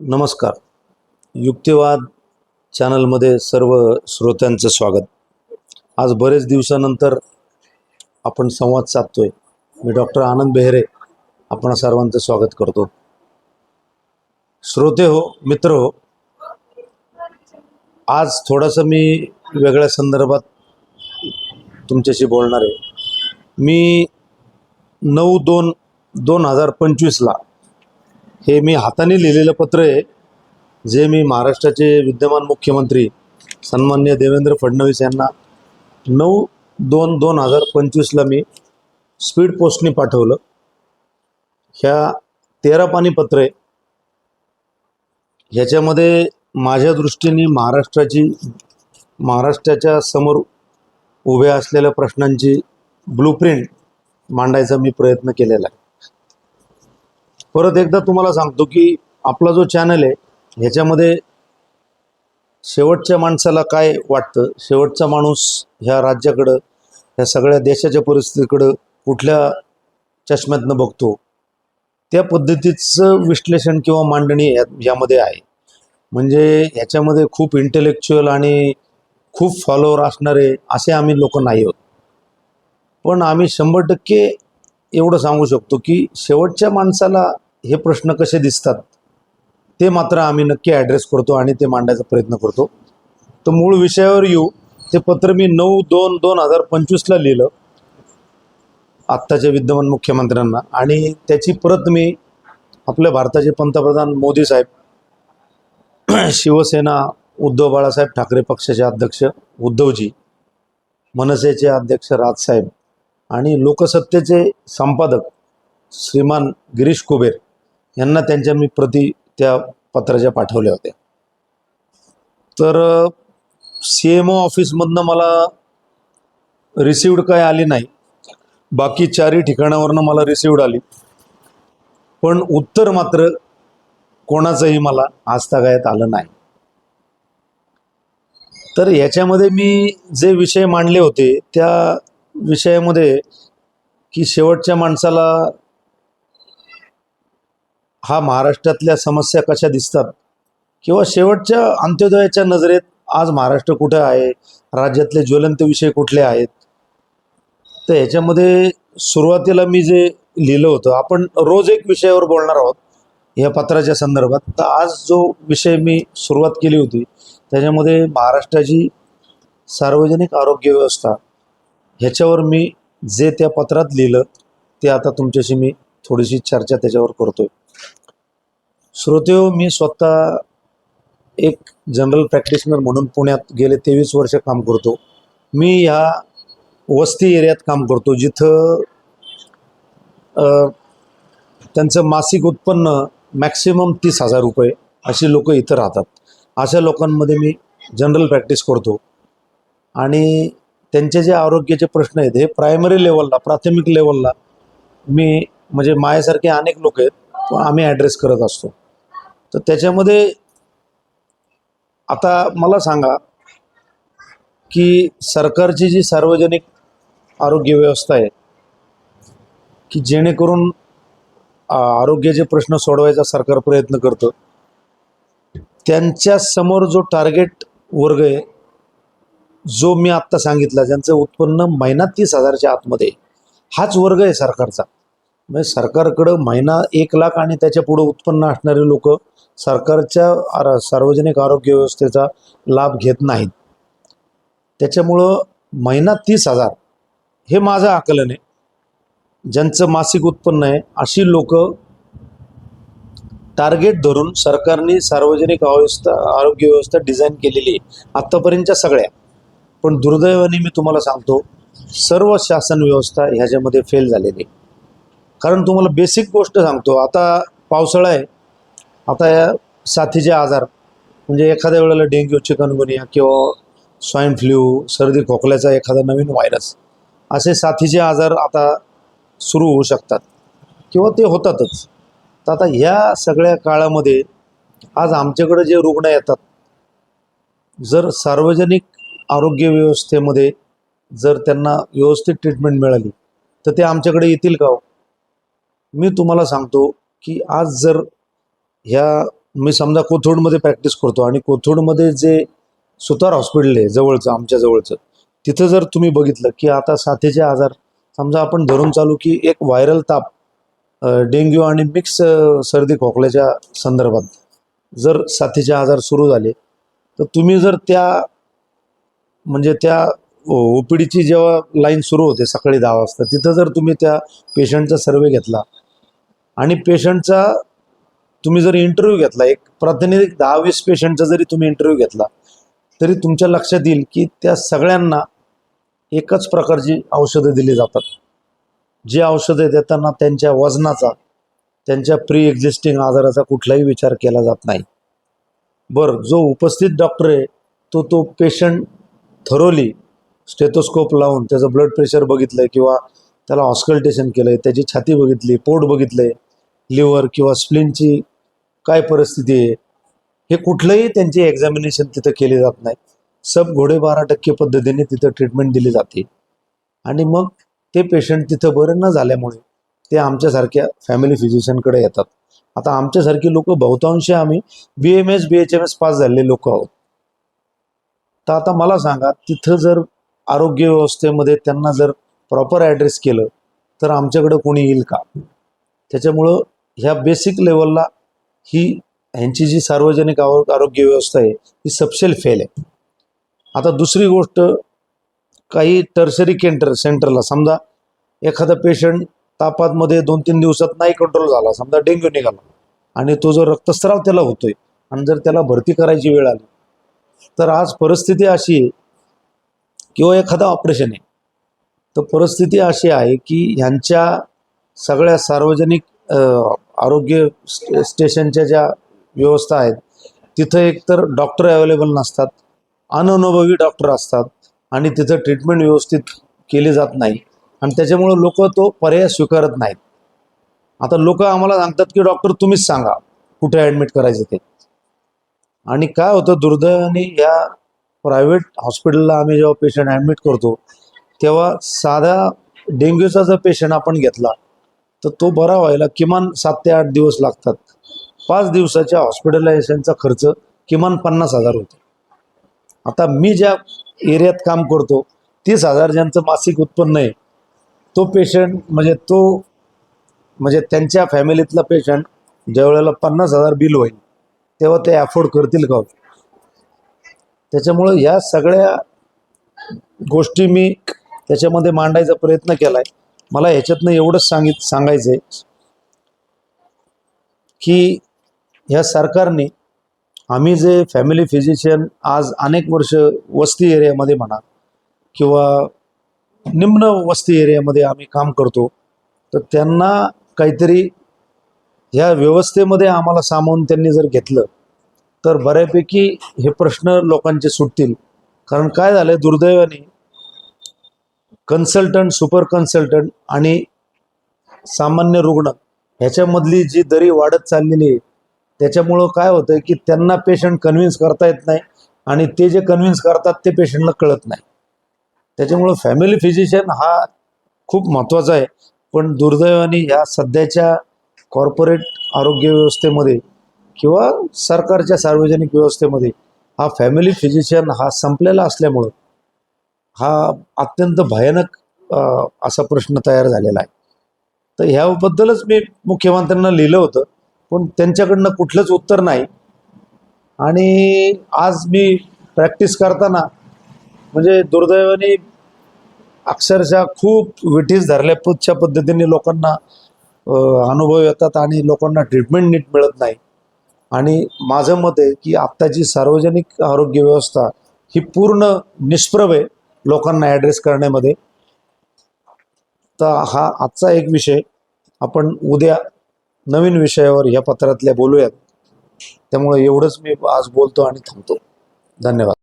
नमस्कार. युक्तिवाद चॅनलमध्ये सर्व श्रोत्यांचं स्वागत. आज बरेच दिवसानंतर आपण संवाद साधतोय. मी डॉक्टर आनंद बेहरे आपण सर्वांचं स्वागत करतो. श्रोते हो, मित्र हो, आज थोडंसं मी वेगळ्या संदर्भात तुमच्याशी बोलणार आहे. मी 9/2/2025 हे मी हाताने लिहिलेलं पत्र आहे, जे मी महाराष्ट्राचे विद्यमान मुख्यमंत्री सन्माननीय देवेंद्र फडणवीस यांना 9/2/2025 मी स्पीड पोस्टने पाठवलं. ह्या 13 पानी पत्र आहे. ह्याच्यामध्ये माझ्या दृष्टीने महाराष्ट्राच्या समोर उभ्या असलेल्या प्रश्नांची ब्लूप्रिंट मांडायचा मी प्रयत्न केलेला आहे. परत एकदा तुम्हाला सांगतो की आपला जो चॅनल आहे ह्याच्यामध्ये शेवटच्या माणसाला काय वाटतं, शेवटचा माणूस ह्या राज्याकडं, ह्या सगळ्या देशाच्या परिस्थितीकडं कुठल्या चष्म्यातनं बघतो, त्या पद्धतीचं विश्लेषण किंवा मांडणी यामध्ये आहे. म्हणजे ह्याच्यामध्ये खूप इंटेलेक्च्युअल आणि खूप फॉलोअर असणारे असे आम्ही लोक नाही आहोत. पण आम्ही 100% एवढं सांगू शकतो की शेवटच्या माणसाला हे प्रश्न कसे दिसतात ते मात्र आम्ही नक्की ॲड्रेस करतो आणि ते मांडायचा प्रयत्न करतो. तर मूळ विषयावर येऊ. ते पत्र मी 9/2/2025 लिहिलं आत्ताच्या विद्यमान मुख्यमंत्र्यांना, आणि त्याची प्रत मी आपल्या भारताचे पंतप्रधान मोदी साहेब, शिवसेना उद्धव बाळासाहेब ठाकरे पक्षाचे अध्यक्ष उद्धवजी, मनसेचे अध्यक्ष राजसाहेब आणि लोकसत्तेचे संपादक श्रीमान गिरीश कुबेर यांना त्यांच्या मी प्रति त्या पत्राच्या पाठवल्या होत्या. तर CMO ऑफिसमधनं मला रिसिव्ड काय आली नाही. बाकी 4ही ठिकाणावरनं मला रिसिव्ड आली, पण उत्तर मात्र कोणाचंही मला आजतागायत आलं नाही. तर याच्यामध्ये मी जे विषय मांडले होते त्या विषयामध्ये की शेवटच्या माणसाला हा महाराष्ट्रातल्या समस्या कशा दिसतात, किंवा शेवटच्या अंत्योदयाच्या नजरेत आज महाराष्ट्र कुठे आहे, राज्यातले ज्वलंत विषय कुठले आहेत. तर ह्याच्यामध्ये सुरुवातीला मी जे लिहिलं होतं, आपण रोज एक विषयावर बोलणार आहोत या पत्राच्या संदर्भात. तर आज जो विषय मी सुरुवात केली होती त्याच्यामध्ये महाराष्ट्राची सार्वजनिक आरोग्य व्यवस्था ह्याच्यावर मी जे त्या पत्रात लिहिलं ते आता तुमच्याशी मी थोडीशी चर्चा त्याच्यावर करतोय. श्रोतेहो, मी स्वतः एक जनरल प्रॅक्टिशनर म्हणून पुण्यात गेले 23 वर्ष काम करतो. मी ह्या वस्ती एरियात काम करतो जिथं त्यांचं मासिक उत्पन्न मॅक्सिमम 30,000 रुपये अशी लोक इथं राहतात. अशा लोकांमध्ये मी जनरल प्रॅक्टिस करतो आणि त्यांचे जे आरोग्याचे प्रश्न आहेत हे प्रायमरी लेवलला, प्राथमिक लेवलला मी, म्हणजे माझ्यासारखे अनेक लोक आहेत, आम्ही ॲड्रेस करत असतो. तर त्याच्यामध्ये आता मला सांगा की सरकारची जी सार्वजनिक आरोग्य व्यवस्था आहे की जेणेकरून आरोग्याचे प्रश्न सोडवायचा सरकार प्रयत्न करतं, त्यांच्या समोर जो टार्गेट वर्ग आहे जो मी आत्ता सांगितला, ज्यांचं उत्पन्न महिना 30,000च्या आतमध्ये, हाच वर्ग आहे सरकारचा. म्हणजे सरकारकडं महिना 1,00,000 आणि त्याच्या पुढं उत्पन्न असणारे लोक सरकारच्या सार्वजनिक आरोग्य व्यवस्थेचा लाभ घेत नाहीत. त्याच्यामुळं महिना 30,000 हे माझं आकलन आहे. ज्यांचं मासिक उत्पन्न आहे अशी लोक टार्गेट धरून सरकारने सार्वजनिक आरोग्य व्यवस्था डिझाईन केलेली आहे आत्तापर्यंतच्या सगळ्या. पण दुर्दैवाने मी तुम्हाला सांगतो, सर्व शासन व्यवस्था ह्याच्यामध्ये फेल झालेली आहे. कारण तुम्हाला बेसिक गोष्ट सांगतो, आता पावसाळा आहे, आता या साथीचे आजार म्हणजे एखाद्या वेळेला डेंग्यू, चिकनगुनिया किंवा स्वाईन फ्ल्यू, सर्दी खोकल्याचा एखादा नवीन व्हायरस, असे साथीचे आजार आता सुरू होऊ शकतात किंवा ते होतातच. तर आता ह्या सगळ्या काळामध्ये आज आमच्याकडे जे रुग्ण येतात, जर सार्वजनिक आरोग्य व्यवस्थेमध्ये जर त्यांना व्यवस्थित ट्रीटमेंट मिळाली तर ते आमच्याकडे येतील का? मी तुम्हाला सांगतो की आज जर ह्या मी समजा कोथरूडमध्ये प्रॅक्टिस करतो आणि कोथरूडमध्ये जे सुतार हॉस्पिटल आहे जवळचं, आमच्या जवळचं, तिथं जर तुम्ही बघितलं की आता साथीचे आजार समजा आपण धरून चालू की एक व्हायरल ताप, डेंग्यू आणि मिक्स सर्दी खोकल्याच्या संदर्भात जर साथीचे आजार सुरू झाले तर तुम्ही जर त्या म्हणजे त्या ओपीडीची जेव्हा लाईन सुरू होते सकाळी 10 वाजता, तिथं जर तुम्ही त्या पेशंटचा सर्वे घेतला आणि पेशंटचा तुम्ही जर इंटरव्ह्यू घेतला, एक प्रातिनिधिक 10-20 पेशंटचा जरी तुम्ही इंटरव्ह्यू घेतला तरी तुमच्या लक्षात येईल की त्या सगळ्यांना एकच प्रकारची औषधं दिली जातात. जी औषधं देताना त्यांच्या वजनाचा, त्यांच्या प्री एक्झिस्टिंग आजाराचा कुठलाही विचार केला जात नाही. बरं, जो उपस्थित डॉक्टर आहे तो पेशंट थरोली स्टेथोस्कोप लावून त्याचं ब्लड प्रेशर बघितलं किंवा त्याला ऑस्कल्टेशन केलं, त्याची छाती बघितली, पोट बघितलं, लिव्हर किंवा स्प्लीनची काय परिस्थिती आहे, हे कुठलंही त्यांची एक्झामिनेशन तिथं केली जात नाही. सब घोडे 12% पद्धतीने तिथं ट्रीटमेंट दिली जाते आणि मग ते पेशंट तिथं बरं न झाल्यामुळे ते आमच्यासारख्या फॅमिली फिजिशियनकडे येतात. आता आमच्यासारखी लोक बहुतांशी आम्ही BMS BHMS पास झालेले लोक आहोत. तर आता मला सांगा, तिथं जर आरोग्य व्यवस्थेमध्ये त्यांना जर प्रॉपर ॲड्रेस केलं तर आमच्याकडे कोणी येईल का? त्याच्यामुळं ह्या बेसिक लेवलला ह्यांची जी सार्वजनिक आरोग्य व्यवस्था आहे ही सबसेल फेल आहे. आता दुसरी गोष्ट, काही टर्शरी सेंटरला समजा एखादा पेशंट तापामध्ये 2-3 दिवसात नाही कंट्रोल झाला, समजा डेंग्यू निघाला आणि तो जो रक्तस्राव त्याला होतोय आणि जर त्याला भरती करायची वेळ आली तर आज परिस्थिती अशी आहे, किंवा एखादा ऑपरेशन आहे तर परिस्थिती अशी आहे की ह्यांच्या सगळ्या सार्वजनिक आरोग्य स्टेशनच्या ज्या व्यवस्था आहेत तिथं एकतर डॉक्टर अवेलेबल नसतात, अननुभवी डॉक्टर असतात आणि तिथं ट्रीटमेंट व्यवस्थित केली जात नाही आणि त्याच्यामुळं लोक तो पर्याय स्वीकारत नाहीत. आता लोक आम्हाला सांगतात की डॉक्टर तुम्हीच सांगा कुठे ॲडमिट करायचं ते. आणि काय होतं दुर्दैवाने, या प्रायव्हेट हॉस्पिटलला आम्ही जेव्हा पेशंट ॲडमिट करतो तेव्हा साधा डेंग्यूचा जर पेशंट आपण घेतला तर तो बरा व्हायला किमान 7 ते 8 दिवस लागतात. 5 दिवसाच्या हॉस्पिटलायझेशनचा खर्च किमान 50,000 होतो. आता मी ज्या एरियात काम करतो 30,000 ज्यांचं मासिक उत्पन्न आहे तो पेशंट म्हणजे त्यांच्या फॅमिलीतला पेशंट ज्या वेळेला 50,000 बिल होईल तेव्हा ते अफोर्ड करतील का? त्याच्यामुळं ह्या सगळ्या गोष्टी मी त्याच्यामध्ये मांडायचा प्रयत्न केला आहे. मला ह्याच्यातनं एवढंच सांगायचं आहे की ह्या सरकारने आम्ही जे फॅमिली फिजिशियन आज अनेक वर्ष वस्ती एरियामध्ये म्हणा किंवा निम्न वस्ती एरियामध्ये आम्ही काम करतो, तर त्यांना काहीतरी ह्या व्यवस्थेमध्ये आम्हाला सामावून त्यांनी जर घेतलं तर बऱ्यापैकी हे प्रश्न लोकांचे सुटतील. कारण काय झालं आहे दुर्दैवाने, कन्सल्टंट, सुपर कन्सल्टंट आणि सामान्य रुग्ण ह्याच्यामधली जी दरी वाढत चाललेली आहे त्याच्यामुळं काय होतं की त्यांना पेशंट कन्व्हिन्स करता येत नाही आणि ते जे कन्व्हिन्स करतात ते पेशंटला कळत नाही. त्याच्यामुळं फॅमिली फिजिशियन हा खूप महत्त्वाचा आहे. पण दुर्दैवाने ह्या सध्याच्या कॉर्पोरेट आरोग्य व्यवस्थेमध्ये किंवा सरकारच्या सार्वजनिक व्यवस्थेमध्ये हा फॅमिली फिजिशियन हा संपलेला असल्यामुळं हा अत्यंत भयानक असा प्रश्न तयार झालेला आहे. तर ह्याबद्दलच मी मुख्यमंत्र्यांना लिहिलं होतं पण त्यांच्याकडनं कुठलंच उत्तर नाही. आणि आज मी प्रॅक्टिस करताना म्हणजे दुर्दैवाने अक्षरशः खूप विटीस धरल्याच्या पद्धतीने लोकांना अनुभव येतात आणि लोकांना ट्रीटमेंट नीट मिळत नाही. आणि माझं मत आहे की आत्ताची सार्वजनिक आरोग्य व्यवस्था ही पूर्ण निष्प्रभ आहे लोकांना ॲड्रेस करण्यामध्ये. तर हा आजचा एक विषय, आपण उद्या नवीन विषयावर ह्या पत्रातल्या बोलूयात. त्यामुळे एवढंच मी आज बोलतो आणि थांबतो. धन्यवाद.